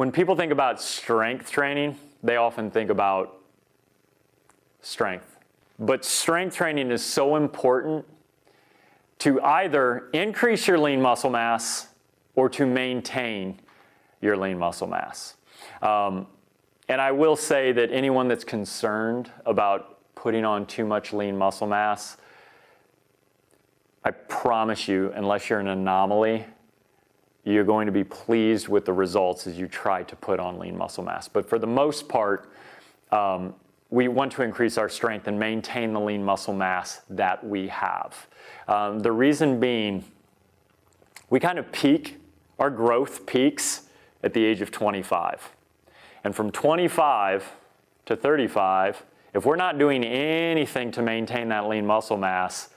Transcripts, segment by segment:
When people think about strength training, they often think about strength. But strength training is so important to either increase your lean muscle mass or to maintain your lean muscle mass. And I will say that anyone that's concerned about putting on too much lean muscle mass, I promise you, unless you're an anomaly, you're going to be pleased with the results as you try to put on lean muscle mass. But for the most part, we want to increase our strength and maintain the lean muscle mass that we have. The reason being, we kind of peak, our growth peaks at the age of 25. And from 25 to 35, if we're not doing anything to maintain that lean muscle mass,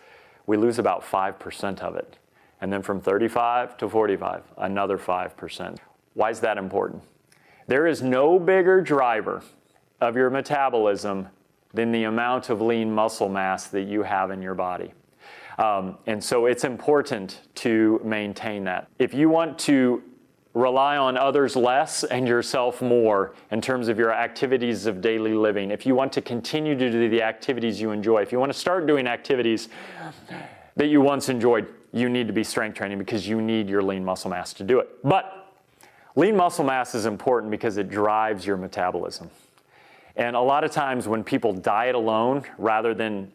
we lose about 5% of it. And then from 35 to 45, another 5%. Why is that important? There is no bigger driver of your metabolism than the amount of lean muscle mass that you have in your body. And so it's important to maintain that. If you want to rely on others less and yourself more in terms of your activities of daily living, if you want to continue to do the activities you enjoy, if you want to start doing activities that you once enjoyed, you need to be strength training because you need your lean muscle mass to do it. But lean muscle mass is important because it drives your metabolism. And a lot of times when people diet alone rather than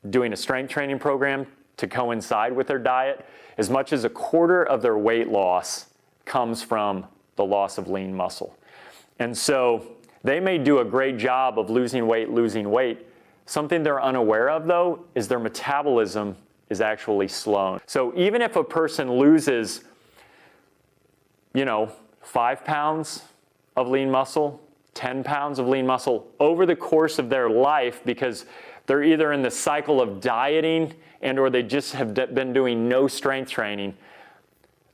doing a strength training program to coincide with their diet, as much as a quarter of their weight loss comes from the loss of lean muscle. And so they may do a great job of losing weight. Something they're unaware of, though, is their metabolism is actually slow. So even if a person loses, 5 pounds of lean muscle, 10 pounds of lean muscle over the course of their life because they're either in the cycle of dieting and or they just have been doing no strength training,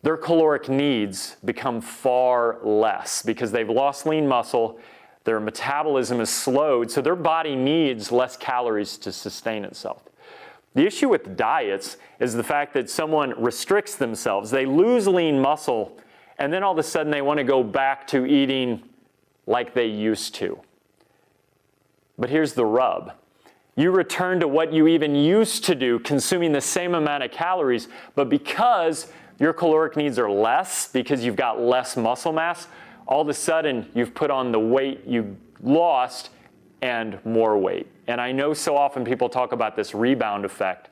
their caloric needs become far less because they've lost lean muscle, their metabolism is slowed, so their body needs less calories to sustain itself. The issue with diets is the fact that someone restricts themselves. They lose lean muscle, and then all of a sudden they want to go back to eating like they used to. But here's the rub. You return to what you even used to do, consuming the same amount of calories, but because your caloric needs are less, because you've got less muscle mass, all of a sudden you've put on the weight you lost and more weight. And I know so often people talk about this rebound effect,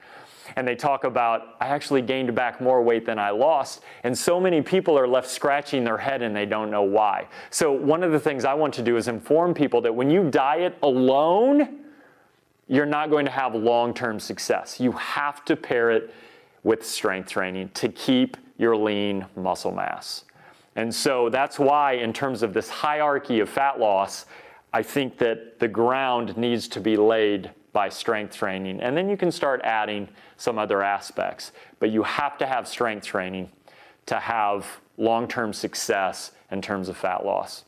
and they talk about, I actually gained back more weight than I lost, and so many people are left scratching their head and they don't know why. So one of the things I want to do is inform people that when you diet alone, you're not going to have long-term success. You have to pair it with strength training to keep your lean muscle mass. And so that's why in terms of this hierarchy of fat loss, I think that the ground needs to be laid by strength training. And then you can start adding some other aspects. But you have to have strength training to have long-term success in terms of fat loss.